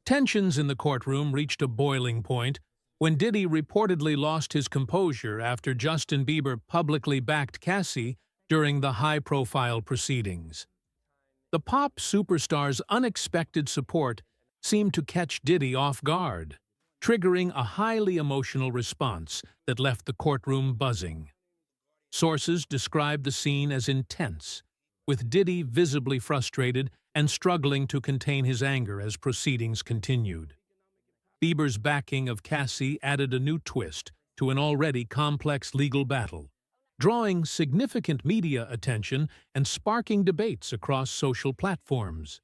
Tensions in the courtroom reached a boiling point when Diddy reportedly lost his composure after Justin Bieber publicly backed Cassie during the high-profile proceedings. The pop superstar's unexpected support seemed to catch Diddy off guard, triggering a highly emotional response that left the courtroom buzzing. Sources described the scene as intense, with Diddy visibly frustrated and struggling to contain his anger as proceedings continued. Bieber's backing of Cassie added a new twist to an already complex legal battle, drawing significant media attention and sparking debates across social platforms.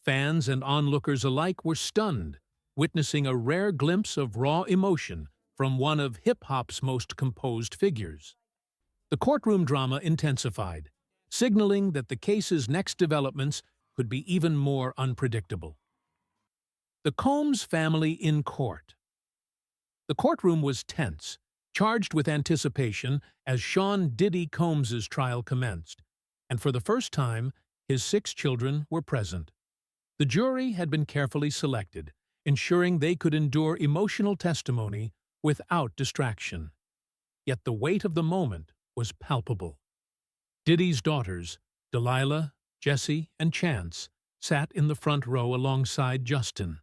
Fans and onlookers alike were stunned, witnessing a rare glimpse of raw emotion from one of hip-hop's most composed figures. The courtroom drama intensified, signaling that the case's next developments could be even more unpredictable. The Combs family in court. The courtroom was tense, charged with anticipation as Sean Diddy Combs's trial commenced, and for the first time, his 6 children were present. The jury had been carefully selected, ensuring they could endure emotional testimony without distraction. Yet the weight of the moment was palpable. Diddy's daughters, Delilah, Jessie, and Chance, sat in the front row alongside Justin,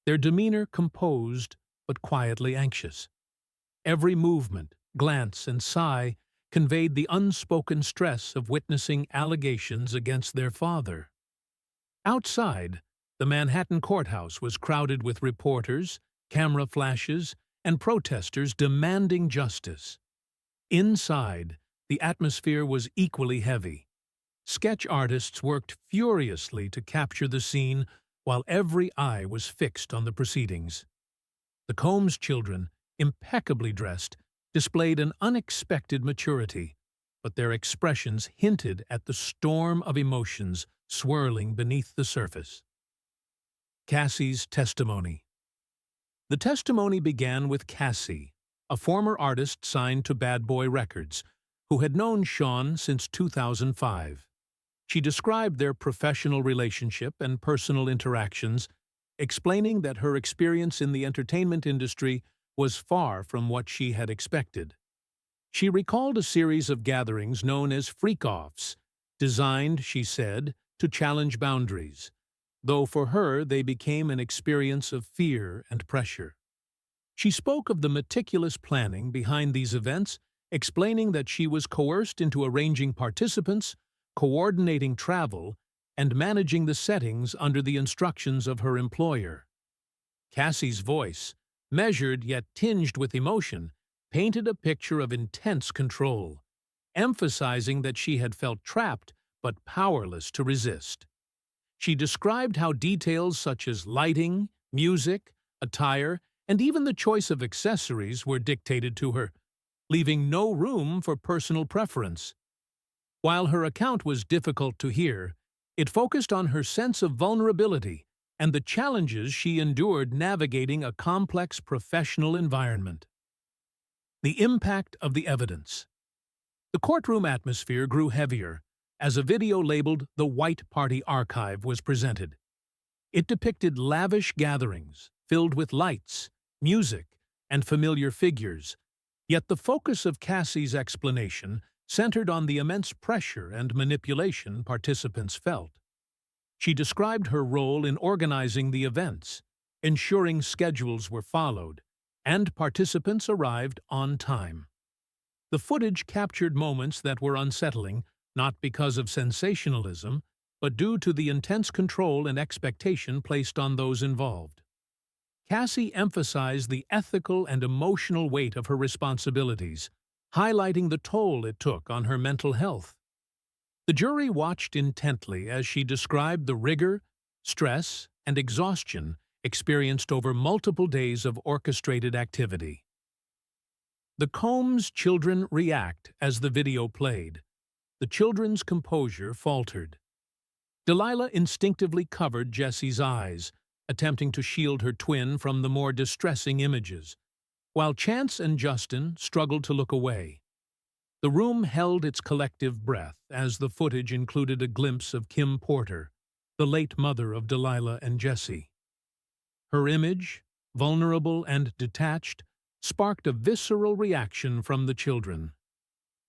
their demeanor composed but quietly anxious. Every movement, glance, and sigh conveyed the unspoken stress of witnessing allegations against their father. Outside, the Manhattan courthouse was crowded with reporters, camera flashes, and protesters demanding justice. Inside, the atmosphere was equally heavy. Sketch artists worked furiously to capture the scene while every eye was fixed on the proceedings. The Combs children, impeccably dressed, displayed an unexpected maturity, but their expressions hinted at the storm of emotions swirling beneath the surface. Cassie's testimony. The testimony began with Cassie, a former artist signed to Bad Boy Records, who had known Sean since 2005. She described their professional relationship and personal interactions, explaining that her experience in the entertainment industry was far from what she had expected. She recalled a series of gatherings known as freak-offs, designed, she said, to challenge boundaries, though for her they became an experience of fear and pressure. She spoke of the meticulous planning behind these events, explaining that she was coerced into arranging participants, coordinating travel, and managing the settings under the instructions of her employer. Cassie's voice, measured yet tinged with emotion, painted a picture of intense control, emphasizing that she had felt trapped but powerless to resist. She described how details such as lighting, music, attire, and even the choice of accessories were dictated to her, leaving no room for personal preference. While her account was difficult to hear, it focused on her sense of vulnerability and the challenges she endured navigating a complex professional environment. The impact of the evidence. The courtroom atmosphere grew heavier as a video labeled "The White Party Archive" was presented. It depicted lavish gatherings filled with lights, music, and familiar figures, yet the focus of Cassie's explanation centered on the immense pressure and manipulation participants felt. She described her role in organizing the events, ensuring schedules were followed, and participants arrived on time. The footage captured moments that were unsettling, not because of sensationalism, but due to the intense control and expectation placed on those involved. Cassie emphasized the ethical and emotional weight of her responsibilities, highlighting the toll it took on her mental health. The jury watched intently as she described the rigor, stress, and exhaustion experienced over multiple days of orchestrated activity. The Combs children react as the video played. The children's composure faltered. Delilah instinctively covered Jessie's eyes, attempting to shield her twin from the more distressing images, while Chance and Justin struggled to look away. The room held its collective breath as the footage included a glimpse of Kim Porter, the late mother of Delilah and Jessie. Her image, vulnerable and detached, sparked a visceral reaction from the children.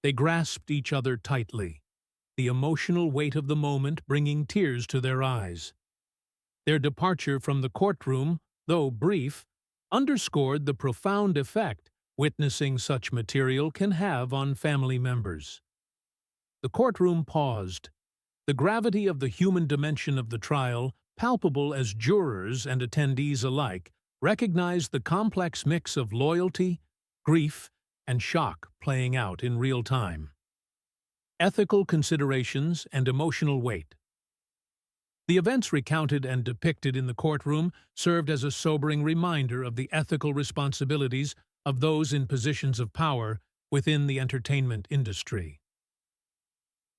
They grasped each other tightly, the emotional weight of the moment bringing tears to their eyes. Their departure from the courtroom, though brief, underscored the profound effect witnessing such material can have on family members. The courtroom paused, the gravity of the human dimension of the trial, palpable as jurors and attendees alike, recognized the complex mix of loyalty, grief, and shock playing out in real time. Ethical considerations and emotional weight. The events recounted and depicted in the courtroom served as a sobering reminder of the ethical responsibilities of those in positions of power within the entertainment industry.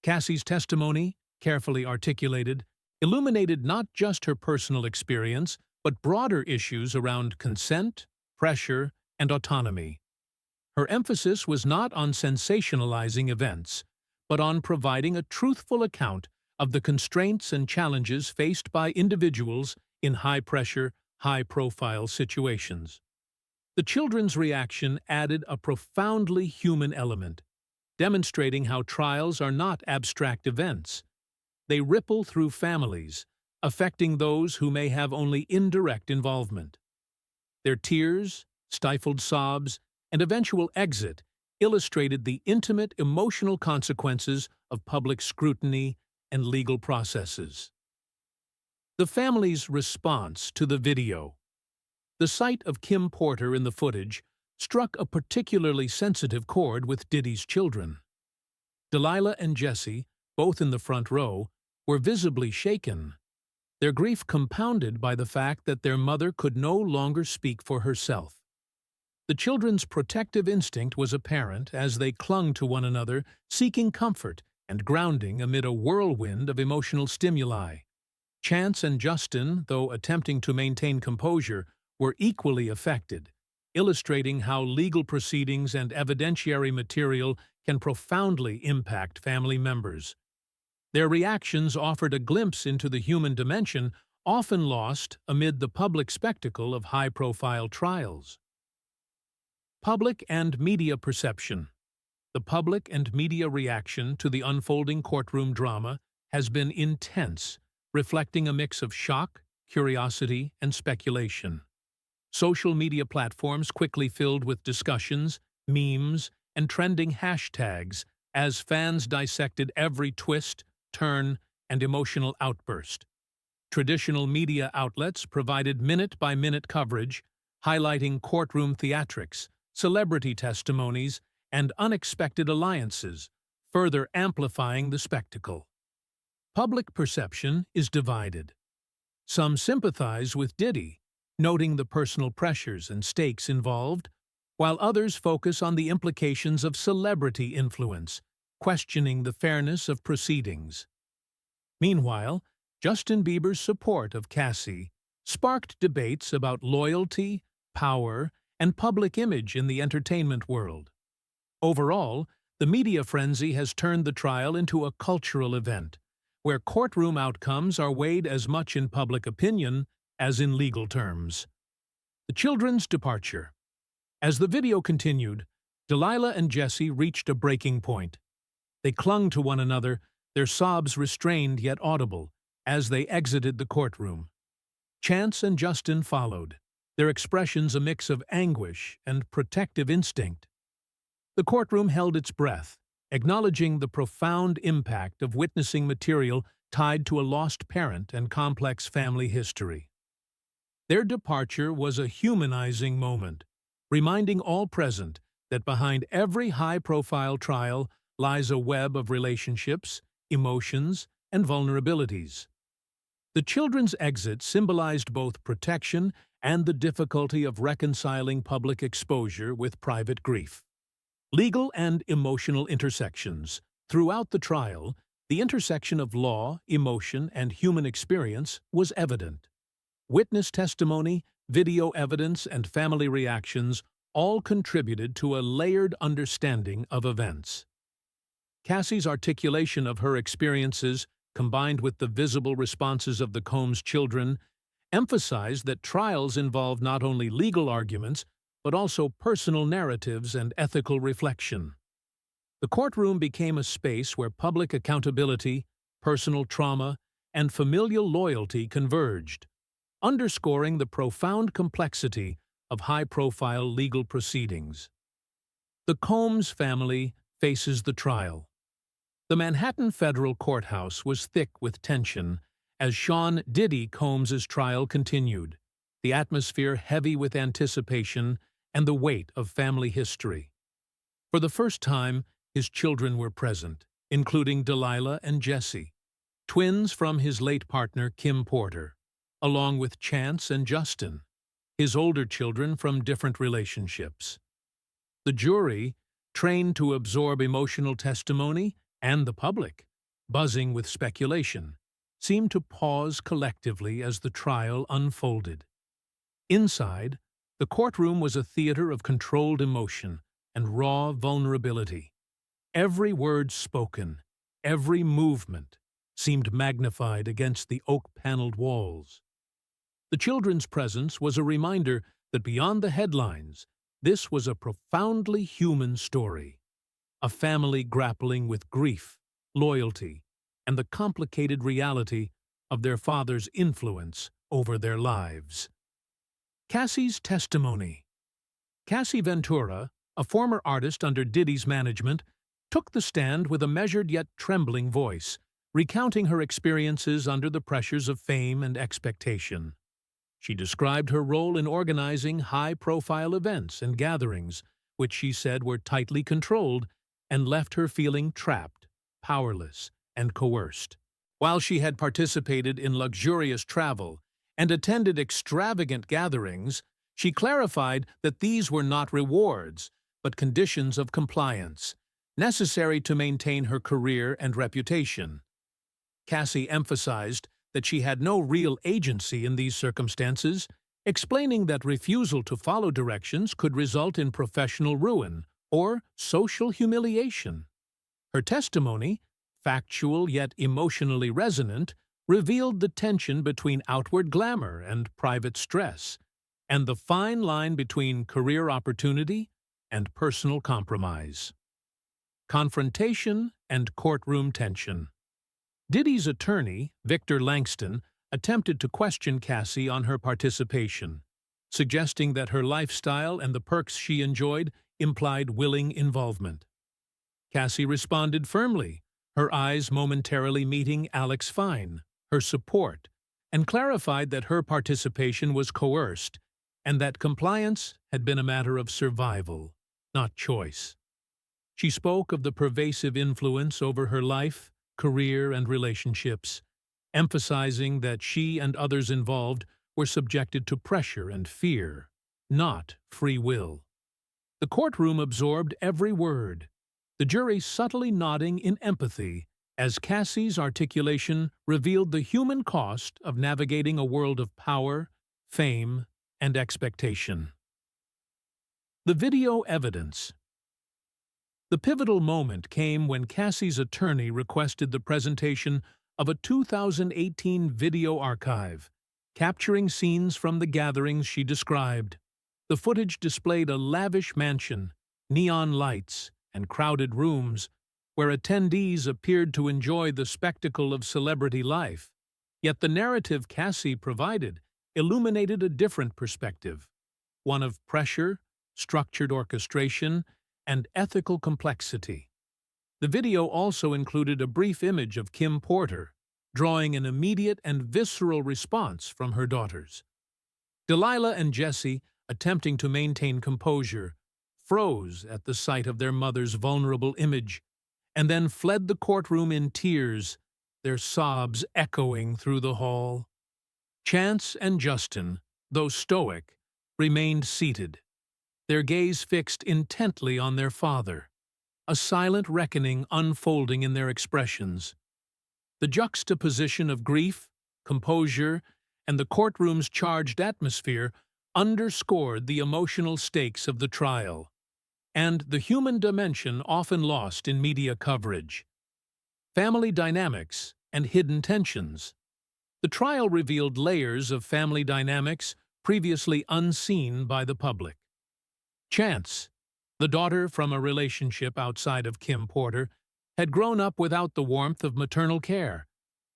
Cassie's testimony, carefully articulated, illuminated not just her personal experience, but broader issues around consent, pressure, and autonomy. Her emphasis was not on sensationalizing events, but on providing a truthful account of the constraints and challenges faced by individuals in high-pressure, high-profile situations. The children's reaction added a profoundly human element, demonstrating how trials are not abstract events. They ripple through families, affecting those who may have only indirect involvement. Their tears, stifled sobs, and eventual exit illustrated the intimate emotional consequences of public scrutiny and legal processes. The family's response to the video. The sight of Kim Porter in the footage struck a particularly sensitive chord with Diddy's children. Delilah and Jesse, both in the front row, were visibly shaken, their grief compounded by the fact that their mother could no longer speak for herself. The children's protective instinct was apparent as they clung to one another, seeking comfort and grounding amid a whirlwind of emotional stimuli. Chance and Justin, though attempting to maintain composure, were equally affected, illustrating how legal proceedings and evidentiary material can profoundly impact family members. Their reactions offered a glimpse into the human dimension, often lost amid the public spectacle of high-profile trials. Public and media perception. The public and media reaction to the unfolding courtroom drama has been intense, reflecting a mix of shock, curiosity, and speculation. Social media platforms quickly filled with discussions, memes, and trending hashtags as fans dissected every twist, turn, and emotional outburst. Traditional media outlets provided minute-by-minute coverage, highlighting courtroom theatrics, celebrity testimonies, and unexpected alliances, further amplifying the spectacle. Public perception is divided. Some sympathize with Diddy, noting the personal pressures and stakes involved, while others focus on the implications of celebrity influence, questioning the fairness of proceedings. Meanwhile, Justin Bieber's support of Cassie sparked debates about loyalty, power, and public image in the entertainment world. Overall, the media frenzy has turned the trial into a cultural event, where courtroom outcomes are weighed as much in public opinion as in legal terms. The children's departure. As the video continued, Delilah and Jesse reached a breaking point. They clung to one another, their sobs restrained yet audible, as they exited the courtroom. Chance and Justin followed, their expressions a mix of anguish and protective instinct. The courtroom held its breath, acknowledging the profound impact of witnessing material tied to a lost parent and complex family history. Their departure was a humanizing moment, reminding all present that behind every high-profile trial lies a web of relationships, emotions, and vulnerabilities. The children's exit symbolized both protection and the difficulty of reconciling public exposure with private grief. Legal and emotional intersections. Throughout the trial, the intersection of law, emotion, and human experience was evident. Witness testimony, video evidence, and family reactions all contributed to a layered understanding of events. Cassie's articulation of her experiences, combined with the visible responses of the Combs children, emphasized that trials involve not only legal arguments, but also personal narratives and ethical reflection. The courtroom became a space where public accountability, personal trauma, and familial loyalty converged, underscoring the profound complexity of high-profile legal proceedings. The Combs family faces the trial. The Manhattan Federal Courthouse was thick with tension as Sean Diddy Combs's trial continued, the atmosphere heavy with anticipation and the weight of family history. For the first time, his children were present, including Delilah and Jesse, twins from his late partner Kim Porter, along with Chance and Justin, his older children from different relationships. The jury, trained to absorb emotional testimony, and the public, buzzing with speculation, seemed to pause collectively as the trial unfolded. Inside, the courtroom was a theater of controlled emotion and raw vulnerability. Every word spoken, every movement, seemed magnified against the oak-paneled walls. The children's presence was a reminder that beyond the headlines, this was a profoundly human story. A family grappling with grief, loyalty, and the complicated reality of their father's influence over their lives. Cassie's testimony. Cassie Ventura, a former artist under Diddy's management, took the stand with a measured yet trembling voice, recounting her experiences under the pressures of fame and expectation. She described her role in organizing high-profile events and gatherings, which she said were tightly controlled and left her feeling trapped, powerless, and coerced. While she had participated in luxurious travel and attended extravagant gatherings, she clarified that these were not rewards, but conditions of compliance, necessary to maintain her career and reputation. Cassie emphasized that she had no real agency in these circumstances, explaining that refusal to follow directions could result in professional ruin or social humiliation. Her testimony, factual yet emotionally resonant, revealed the tension between outward glamour and private stress, and the fine line between career opportunity and personal compromise. Confrontation and courtroom tension. Diddy's attorney, Victor Langston, attempted to question Cassie on her participation, suggesting that her lifestyle and the perks she enjoyed implied willing involvement. Cassie responded firmly, her eyes momentarily meeting Alex Fine, her support, and clarified that her participation was coerced and that compliance had been a matter of survival, not choice. She spoke of the pervasive influence over her life, career, and relationships, emphasizing that she and others involved were subjected to pressure and fear, not free will. The courtroom absorbed every word, the jury subtly nodding in empathy as Cassie's articulation revealed the human cost of navigating a world of power, fame, and expectation. The video evidence. The pivotal moment came when Cassie's attorney requested the presentation of a 2018 video archive, capturing scenes from the gatherings she described. The footage displayed a lavish mansion, neon lights, and crowded rooms, where attendees appeared to enjoy the spectacle of celebrity life. Yet the narrative Cassie provided illuminated a different perspective, one of pressure, structured orchestration, and ethical complexity. The video also included a brief image of Kim Porter, drawing an immediate and visceral response from her daughters. Delilah and Jesse, attempting to maintain composure, froze at the sight of their mother's vulnerable image, and then fled the courtroom in tears, their sobs echoing through the hall. Chance and Justin, though stoic, remained seated, their gaze fixed intently on their father, a silent reckoning unfolding in their expressions. The juxtaposition of grief, composure, and the courtroom's charged atmosphere underscored the emotional stakes of the trial, and the human dimension often lost in media coverage. Family dynamics and hidden tensions. The trial revealed layers of family dynamics previously unseen by the public. Chance, the daughter from a relationship outside of Kim Porter, had grown up without the warmth of maternal care,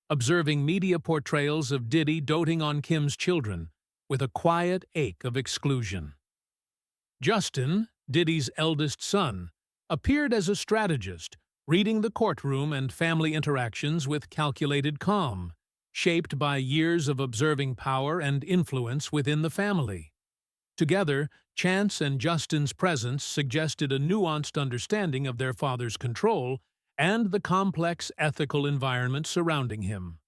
observing media portrayals of Diddy doting on Kim's children with a quiet ache of exclusion. Justin, Diddy's eldest son, appeared as a strategist, reading the courtroom and family interactions with calculated calm, shaped by years of observing power and influence within the family. Together, Chance and Justin's presence suggested a nuanced understanding of their father's control and the complex ethical environment surrounding him.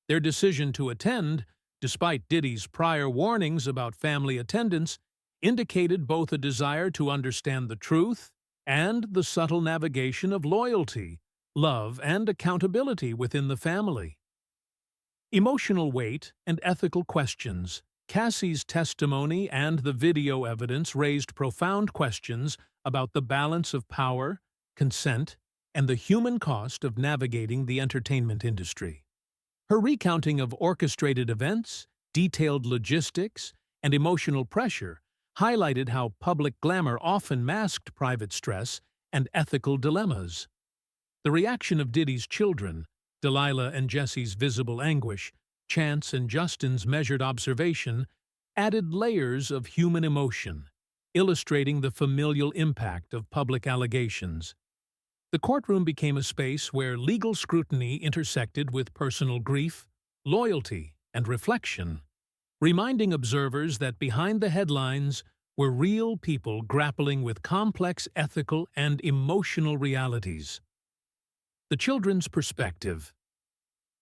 Their decision to attend, despite Diddy's prior warnings about family attendance, indicated both a desire to understand the truth and the subtle navigation of loyalty, love, and accountability within the family. Emotional weight and ethical questions. Cassie's testimony and the video evidence raised profound questions about the balance of power, consent, and the human cost of navigating the entertainment industry. Her recounting of orchestrated events, detailed logistics, and emotional pressure highlighted how public glamour often masked private stress and ethical dilemmas. The reaction of Diddy's children, Delilah and Jesse's visible anguish, Chance and Justin's measured observation, added layers of human emotion, illustrating the familial impact of public allegations. The courtroom became a space where legal scrutiny intersected with personal grief, loyalty, and reflection, reminding observers that behind the headlines were real people grappling with complex ethical and emotional realities. The children's perspective.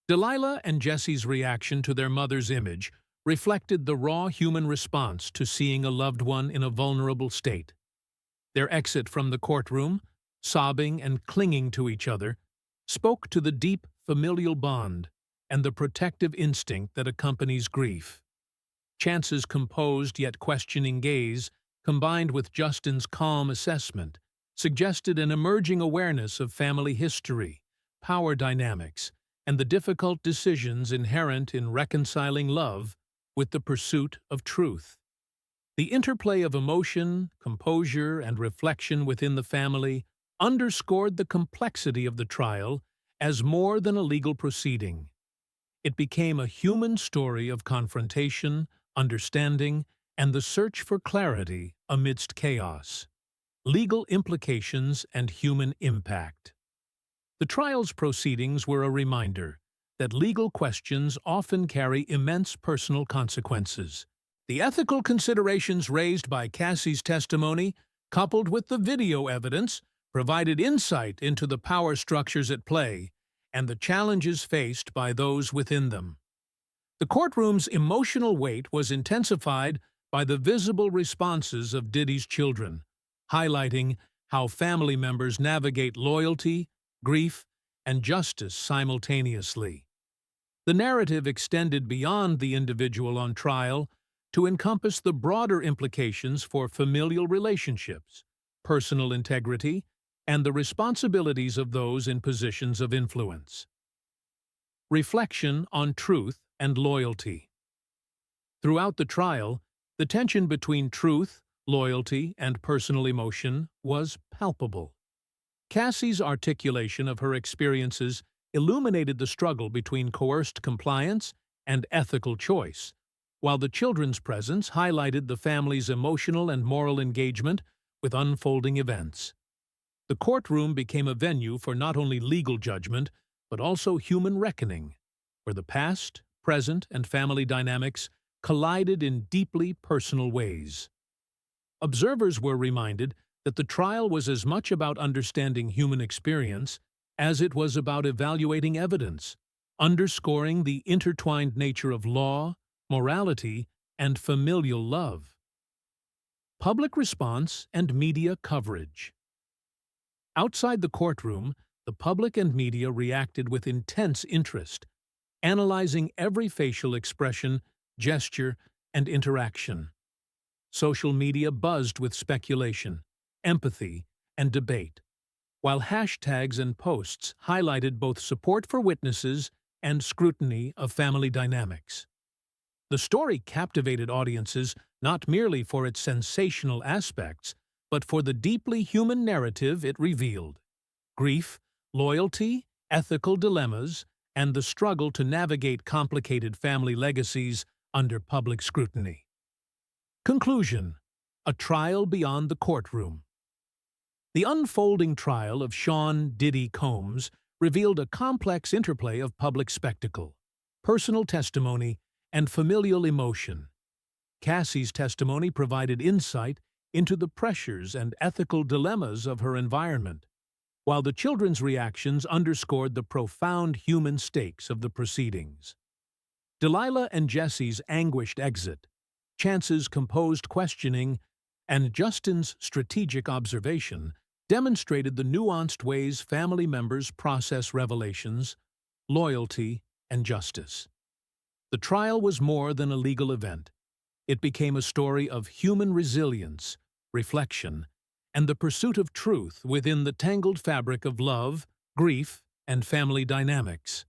Delilah and Jesse's reaction to their mother's image reflected the raw human response to seeing a loved one in a vulnerable state. Their exit from the courtroom, sobbing and clinging to each other, spoke to the deep familial bond and the protective instinct that accompanies grief. Chance's composed yet questioning gaze, combined with Justin's calm assessment, suggested an emerging awareness of family history, power dynamics, and the difficult decisions inherent in reconciling love with the pursuit of truth. The interplay of emotion, composure, and reflection within the family underscored the complexity of the trial as more than a legal proceeding. It became a human story of confrontation, understanding, and the search for clarity amidst chaos. Legal implications and human impact. The trial's proceedings were a reminder that legal questions often carry immense personal consequences. The ethical considerations raised by Cassie's testimony, coupled with the video evidence, provided insight into the power structures at play and the challenges faced by those within them. The courtroom's emotional weight was intensified by the visible responses of Diddy's children, highlighting how family members navigate loyalty, grief, and justice simultaneously. The narrative extended beyond the individual on trial to encompass the broader implications for familial relationships, personal integrity, and the responsibilities of those in positions of influence. Reflection on truth and loyalty. Throughout the trial, the tension between truth, loyalty, and personal emotion was palpable. Cassie's articulation of her experiences illuminated the struggle between coerced compliance and ethical choice, while the children's presence highlighted the family's emotional and moral engagement with unfolding events. The courtroom became a venue for not only legal judgment, but also human reckoning, where the past, present, and family dynamics collided in deeply personal ways. Observers were reminded that the trial was as much about understanding human experience as it was about evaluating evidence, underscoring the intertwined nature of law, morality, and familial love. Public response and media coverage. Outside the courtroom, the public and media reacted with intense interest, analyzing every facial expression, gesture, and interaction. Social media buzzed with speculation, empathy, and debate, while hashtags and posts highlighted both support for witnesses and scrutiny of family dynamics. The story captivated audiences not merely for its sensational aspects, but for the deeply human narrative it revealed: grief, loyalty, ethical dilemmas, and the struggle to navigate complicated family legacies under public scrutiny. Conclusion: a trial beyond the courtroom. The unfolding trial of Sean "Diddy" Combs revealed a complex interplay of public spectacle, personal testimony, and familial emotion. Cassie's testimony provided insight into the pressures and ethical dilemmas of her environment, while the children's reactions underscored the profound human stakes of the proceedings. Delilah and Jesse's anguished exit, Chance's composed questioning, and Justin's strategic observation demonstrated the nuanced ways family members process revelations, loyalty, and justice. The trial was more than a legal event. It became a story of human resilience, reflection, and the pursuit of truth within the tangled fabric of love, grief, and family dynamics.